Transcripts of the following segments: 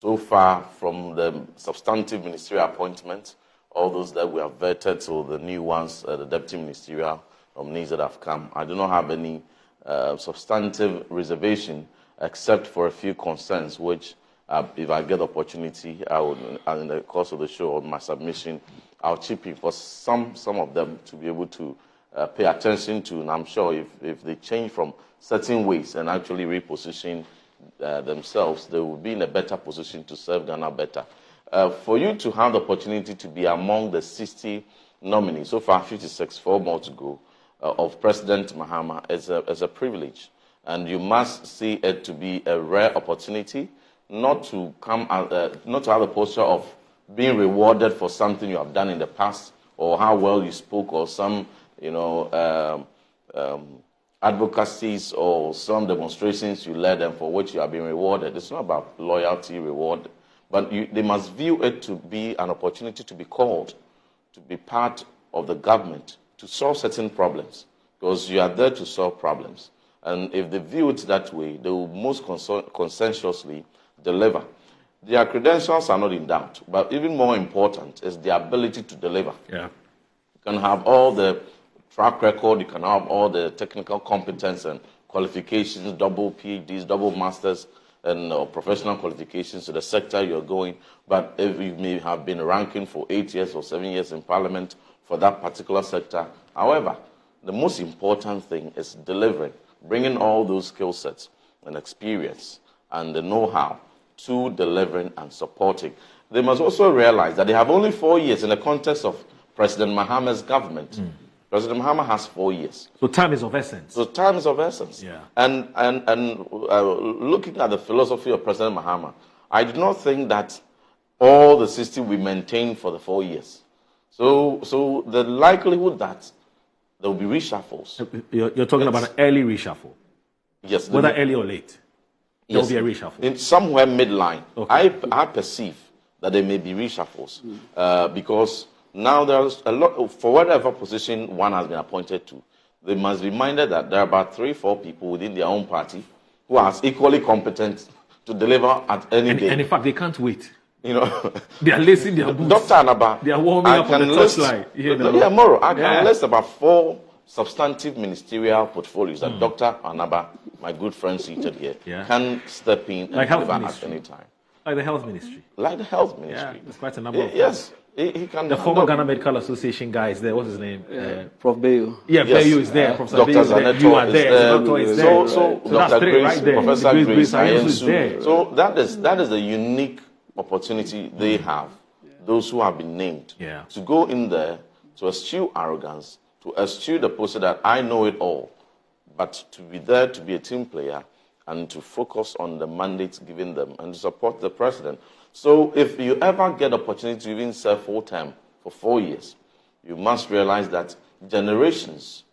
so far from the substantive ministerial appointments, all those that we have vetted, so the new ones, the deputy ministerial nominees that have come, I do not have any substantive reservation except for a few concerns, which if I get opportunity, I would, in the course of the show or my submission, I'll chip in for some of them to be able to pay attention to. And I'm sure if they change from certain ways and actually reposition themselves, they will be in a better position to serve Ghana better. For you to have the opportunity to be among the 60 nominees, so far 56, 4 more to go, of President Mahama is a privilege. And you must see it to be a rare opportunity, not to not to have a posture of being rewarded for something you have done in the past, or how well you spoke, or some, advocacies or some demonstrations you led and for which you have been rewarded. It's not about loyalty, reward, but they must view it to be an opportunity to be called, to be part of the government, to solve certain problems, because you are there to solve problems. And if they view it that way, they will most consensuously deliver. Their credentials are not in doubt, but even more important is the ability to deliver. Yeah. You can have all the track record, you can have all the technical competence and qualifications, double PhDs, double masters, and professional qualifications to the sector you're going, but if you may have been ranking for 8 years or 7 years in parliament for that particular sector. However, the most important thing is delivering, bringing all those skill sets and experience and the know-how to delivering and supporting. They must also realize that they have only 4 years in the context of President Mahama's government. President Mahama has 4 years. So time is of essence. So time is of essence. Yeah. And looking at the philosophy of President Mahama, I do not think that all the system we maintain for the 4 years. So the likelihood that there will be reshuffles. You're talking about an early reshuffle. Yes. Whether early or late, there yes, will be a reshuffle. In somewhere midline. Okay. I perceive that there may be reshuffles because now there's a lot, for whatever position one has been appointed to, they must be minded that there are about 3-4 people within their own party who are equally competent to deliver at any day. And in fact, they can't wait. You know, they are lacing their boots. Dr. Anaba, they are warming up on the touchline. I can list about 4 substantive ministerial portfolios that Dr. Anaba, my good friend seated here, can step in and deliver at any time. Like the health ministry. Like the health ministry. Yeah, there's quite a number of yes. He can. The former Ghana Medical Association guy is there. What's his name? Prof. Bayo. Yeah, yes. Bayo is there. Professor Dr. Bayo is there. You are there. The doctor is there. So that's Dr. 3 Grace, right there. Professor Grace is there. So that is a unique opportunity they have, those who have been named, to go in there, to eschew arrogance, to eschew the posture that I know it all, but to be there to be a team player and to focus on the mandates given them and to support the president. So if you ever get opportunity to even serve full time for 4 years, you must realize that generations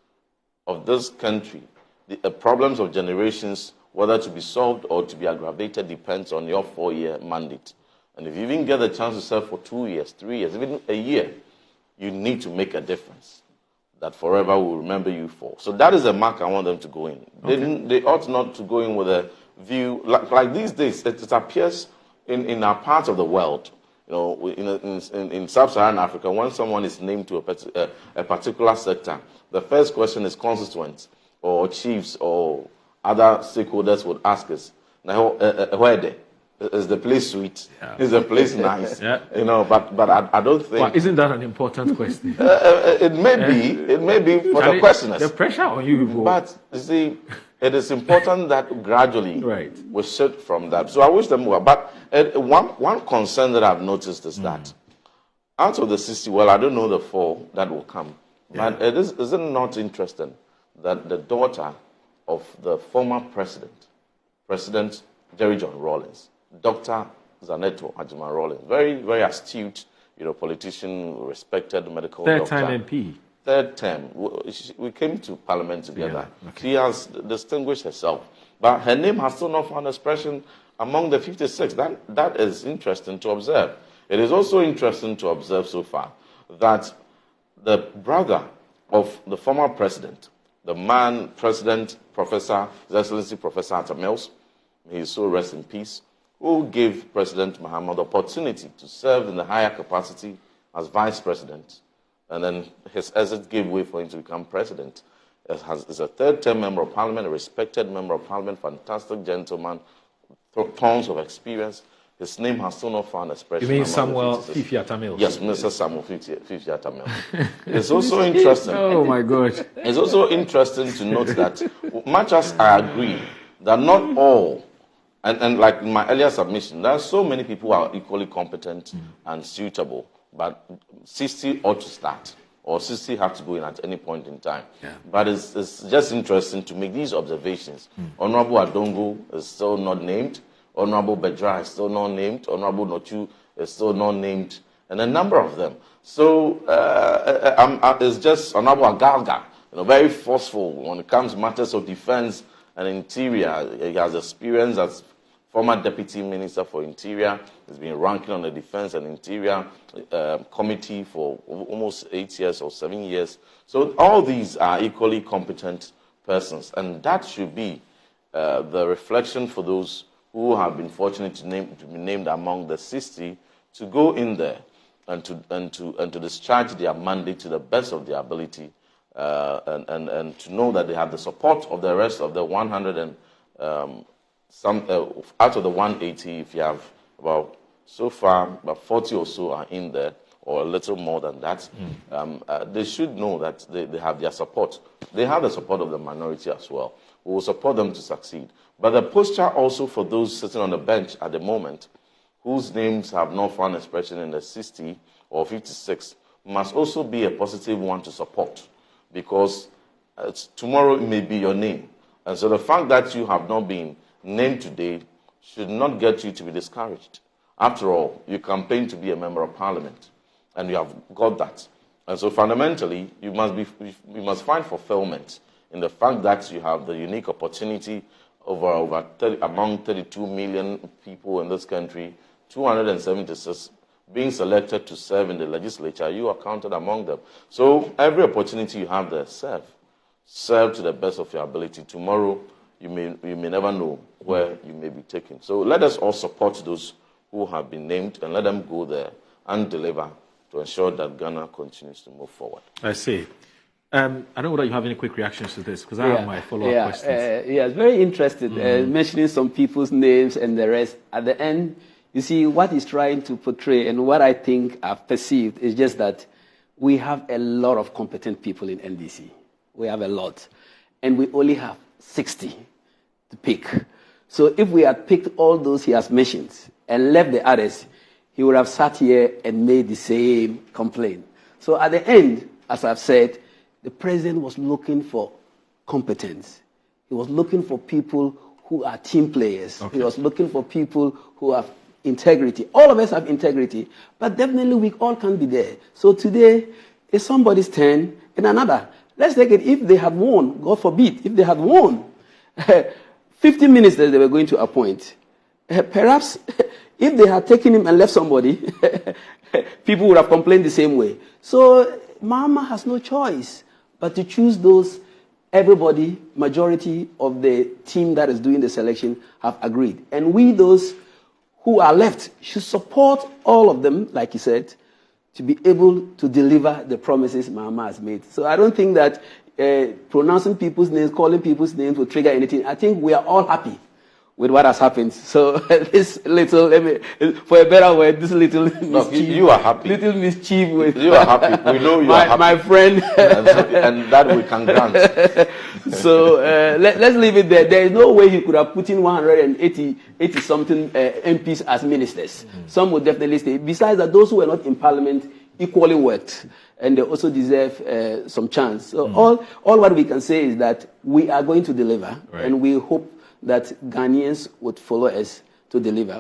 of this country, the problems of generations, whether to be solved or to be aggravated, depends on your 4-year mandate. And if you even get the chance to serve for 2 years, 3 years, even a year, you need to make a difference that forever will remember you for. So that is the mark I want them to go in. Okay. They ought not to go in with a view, like these days, it appears in our part of the world, you know, in sub-Saharan Africa, when someone is named to a particular sector, the first question is constituents or chiefs or other stakeholders would ask us, now, where they? Is the place sweet? Yeah. Is the place nice? You know, but I don't think. Well, isn't that an important question? It may be for the questioners. The pressure on you. But you see, it is important that gradually we shift from that. So I wish them well. But one concern that I've noticed is that out of the 60, well, I don't know the 4 that will come, but is it not interesting that the daughter of the former President Jerry John Rawlings, Dr. Zanetor Ajima Rawlings, very, very astute, politician, respected medical doctor. Third-time MP. Third term. We came to Parliament together. Yeah, okay. She has distinguished herself. But her name has still not found expression among the 56. That is interesting to observe. It is also interesting to observe so far that the brother of the former president, the man, President, Professor, His Excellency Professor Atta-Mills, may his soul rest in peace, who gave President Mahama the opportunity to serve in the higher capacity as vice president, and then his exit gave way for him to become president. Is a third-term member of parliament, a respected member of parliament, fantastic gentleman, tons of experience. His name has still not found expression. You mean Samuel Fifi Atta-Mills? Yes, Mr. Samuel Fifi Atta-Mills. It's also interesting. Oh my God! It's also interesting to note that much as I agree that not all, and like in my earlier submission, there are so many people who are equally competent and suitable, but 60 ought to start, or 60 have to go in at any point in time. Yeah. But it's just interesting to make these observations. Honorable Adongo is still not named. Honorable Bedra is still not named. Honorable Nochu is still not named. And a number of them. So it's just Honorable Agalga, very forceful when it comes to matters of defense and interior. He has experience as former Deputy Minister for Interior. He's been ranking on the Defense and Interior Committee for almost 8 years or 7 years. So all these are equally competent persons. And that should be the reflection for those who have been fortunate to be named among the 60 to go in there and to discharge their mandate to the best of their ability, and to know that they have the support of the rest of the 100 and out of the 180, if you have about so far about 40 or so are in there, or a little more than that, they should know that they have their support. They have the support of the minority as well. We will support them to succeed. But the posture also for those sitting on the bench at the moment, whose names have not found expression in the 60 or 56, must also be a positive one to support, because tomorrow it may be your name. And so the fact that you have not been named today should not get you to be discouraged. After all, you campaigned to be a member of parliament, and you have got that. And so fundamentally, you must find fulfillment in the fact that you have the unique opportunity among 32 million people in this country, 276 being selected to serve in the legislature. You are counted among them. So every opportunity you have there, serve to the best of your ability. Tomorrow, you may never know where you may be taken. So let us all support those who have been named, and let them go there and deliver to ensure that Ghana continues to move forward. I see. I don't know whether you have any quick reactions to this, because I have my follow-up questions. Yes, very interested. Mentioning some people's names and the rest. At the end, you see, what he's trying to portray, and what I think I've perceived, is just that we have a lot of competent people in NDC. We have a lot. And we only have 60 to pick. So if we had picked all those he has mentioned and left the others, he would have sat here and made the same complaint. So at the end, as I've said, the president was looking for competence. He was looking for people who are team players. Okay. He was looking for people who have integrity. All of us have integrity, but definitely we all can't be there. So today, it's somebody's turn and another. Let's take it, if they had won, God forbid, if they had won, 50 ministers they were going to appoint. Perhaps if they had taken him and left somebody, people would have complained the same way. So Mama has no choice but to choose those everybody, majority of the team that is doing the selection have agreed. And we, those who are left, should support all of them, like he said, to be able to deliver the promises Mama has made. So I don't think that pronouncing people's names, calling people's names will trigger anything. I think we are all happy with what has happened. So this little, for a better word, this little mischief. You are happy. Little mischief with you are happy. We know you are happy. My friend. and that we can grant. So let's leave it there. There is no way he could have put in 180 something MPs as ministers. Some would definitely stay. Besides that, those who were not in parliament equally worked, and they also deserve some chance. So all what we can say is that we are going to deliver, and we hope that Ghanaians would follow us to deliver.